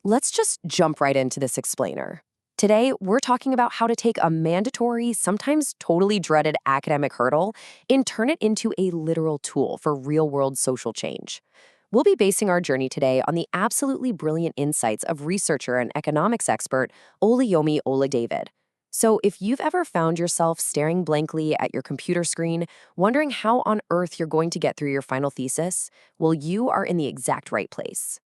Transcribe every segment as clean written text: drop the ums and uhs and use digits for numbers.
Let's just jump right into this explainer. Today, we're talking about how to take a mandatory, sometimes totally dreaded academic hurdle and turn it into a literal tool for real world social change. We'll be basing our journey today on the absolutely brilliant insights of researcher and economics expert Olayomi Ola David. So, if you've ever found yourself staring blankly at your computer screen, wondering how on earth you're going to get through your final thesis, well, you are in the exact right place.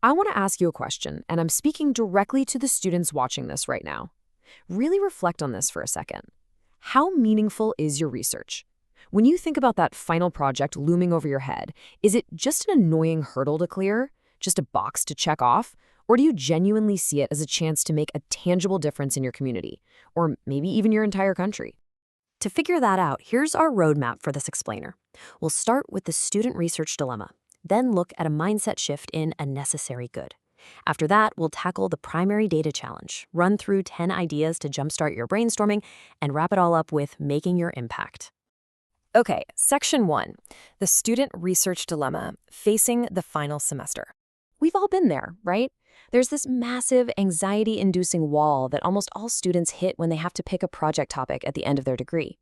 I want to ask you a question, and I'm speaking directly to the students watching this right now. Really reflect on this for a second. How meaningful is your research? When you think about that final project looming over your head, is it just an annoying hurdle to clear? Just a box to check off? Or do you genuinely see it as a chance to make a tangible difference in your community? Or maybe even your entire country? To figure that out, here's our roadmap for this explainer. We'll start with the student research dilemma, then look at a mindset shift in a necessary good. After that, we'll tackle the primary data challenge, run through 10 ideas to jumpstart your brainstorming, and wrap it all up with making your impact. Okay, Section 1, the student research dilemma, facing the final semester. We've all been there, right? There's this massive anxiety-inducing wall that almost all students hit when they have to pick a project topic at the end of their degree.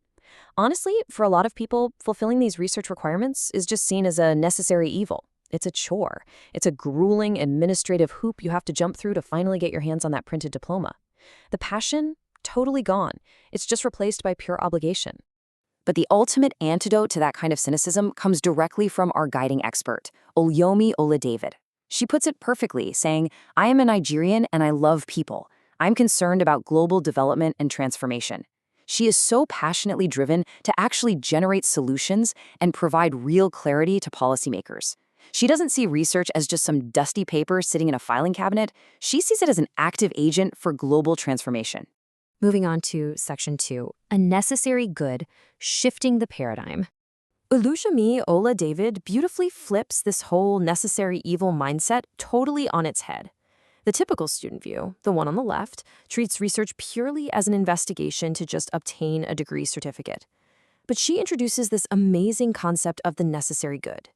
Honestly, for a lot of people, fulfilling these research requirements is just seen as a necessary evil. It's a chore. It's a grueling administrative hoop you have to jump through to finally get your hands on that printed diploma. The passion? Totally gone. It's just replaced by pure obligation. But the ultimate antidote to that kind of cynicism comes directly from our guiding expert, Olayomi Ola David. She puts it perfectly, saying, "I am a Nigerian and I love people. I'm concerned about global development and transformation." She is so passionately driven to actually generate solutions and provide real clarity to policymakers. She doesn't see research as just some dusty paper sitting in a filing cabinet. She sees it as an active agent for global transformation. Moving on to Section 2, a necessary good, shifting the paradigm. Olushami Ola David beautifully flips this whole necessary evil mindset totally on its head. The typical student view, the one on the left, treats research purely as an investigation to just obtain a degree certificate. But she introduces this amazing concept of the necessary good.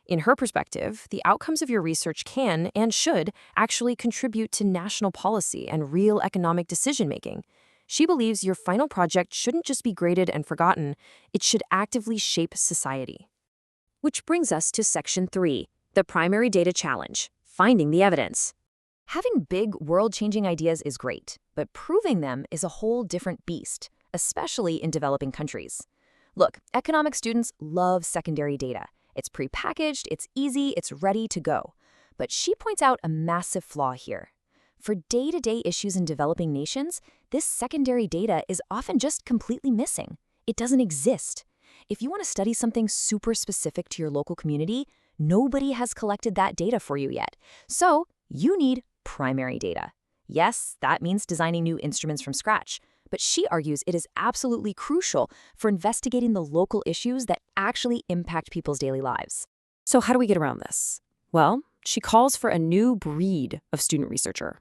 In her perspective, the outcomes of your research can and should actually contribute to national policy and real economic decision-making. She believes your final project shouldn't just be graded and forgotten, it should actively shape society. Which brings us to Section 3, the primary data challenge, finding the evidence. Having big, world-changing ideas is great, but proving them is a whole different beast, especially in developing countries. Look, economic students love secondary data. It's prepackaged, it's easy, it's ready to go. But she points out a massive flaw here. For day-to-day issues in developing nations, this secondary data is often just completely missing. It doesn't exist. If you want to study something super specific to your local community, nobody has collected that data for you yet. So you need primary data. Yes, that means designing new instruments from scratch, but she argues it is absolutely crucial for investigating the local issues that actually impact people's daily lives. So how do we get around this? Well, she calls for a new breed of student researcher.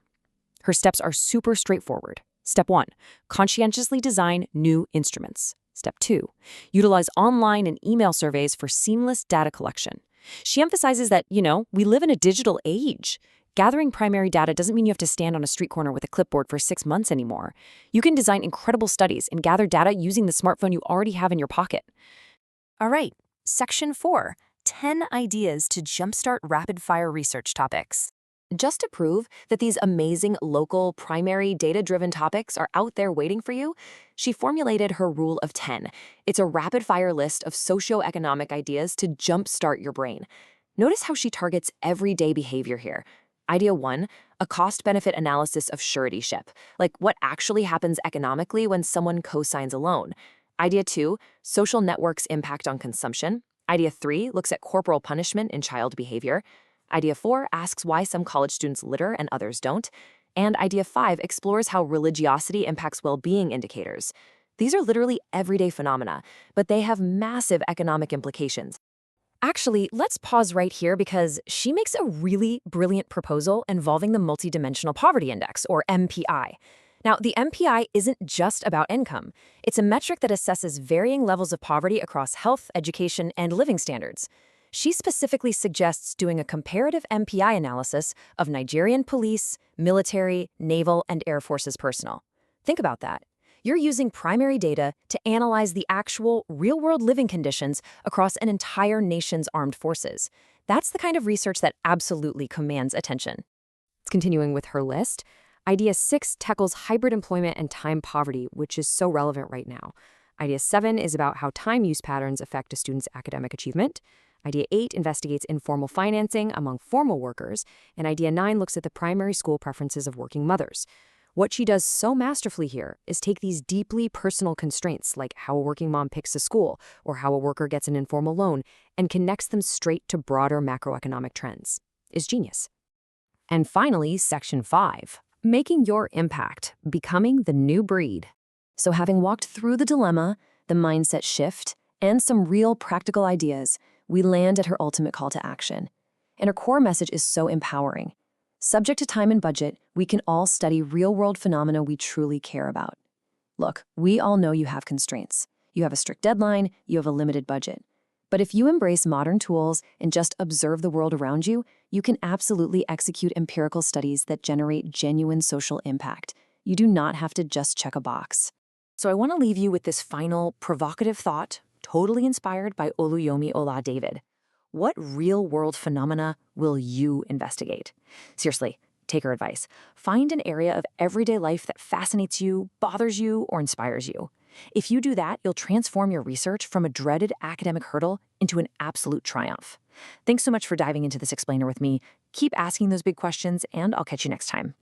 Her steps are super straightforward. Step 1, conscientiously design new instruments. Step 2, utilize online and email surveys for seamless data collection. She emphasizes that, we live in a digital age. Gathering primary data doesn't mean you have to stand on a street corner with a clipboard for 6 months anymore. You can design incredible studies and gather data using the smartphone you already have in your pocket. All right, Section 4, 10 ideas to jumpstart rapid-fire research topics. Just to prove that these amazing local, primary, data-driven topics are out there waiting for you, she formulated her Rule of 10. It's a rapid-fire list of socioeconomic ideas to jumpstart your brain. Notice how she targets everyday behavior here. Idea 1, a cost-benefit analysis of suretyship, like what actually happens economically when someone co-signs a loan. Idea 2, social networks' impact on consumption. Idea 3 looks at corporal punishment in child behavior. Idea 4 asks why some college students litter and others don't. And Idea 5 explores how religiosity impacts well-being indicators. These are literally everyday phenomena, but they have massive economic implications. Actually, let's pause right here because she makes a really brilliant proposal involving the Multidimensional Poverty Index, or MPI. Now, the MPI isn't just about income. It's a metric that assesses varying levels of poverty across health, education, and living standards. She specifically suggests doing a comparative MPI analysis of Nigerian police, military, naval, and Air Force's personnel. Think about that. You're using primary data to analyze the actual, real-world living conditions across an entire nation's armed forces. That's the kind of research that absolutely commands attention. Continuing with her list, Idea 6 tackles hybrid employment and time poverty, which is so relevant right now. Idea 7 is about how time use patterns affect a student's academic achievement. Idea 8 investigates informal financing among formal workers, and Idea 9 looks at the primary school preferences of working mothers. What she does so masterfully here is take these deeply personal constraints, like how a working mom picks a school or how a worker gets an informal loan, and connects them straight to broader macroeconomic trends. It's genius. And finally, Section 5, making your impact, becoming the new breed. So having walked through the dilemma, the mindset shift, and some real practical ideas, we land at her ultimate call to action. And her core message is so empowering. Subject to time and budget, we can all study real-world phenomena we truly care about. Look, we all know you have constraints. You have a strict deadline, you have a limited budget. But if you embrace modern tools and just observe the world around you, you can absolutely execute empirical studies that generate genuine social impact. You do not have to just check a box. So I want to leave you with this final provocative thought, totally inspired by Oluyomi Ola David. What real-world phenomena will you investigate? Seriously, take her advice. Find an area of everyday life that fascinates you, bothers you, or inspires you. If you do that, you'll transform your research from a dreaded academic hurdle into an absolute triumph. Thanks so much for diving into this explainer with me. Keep asking those big questions, and I'll catch you next time.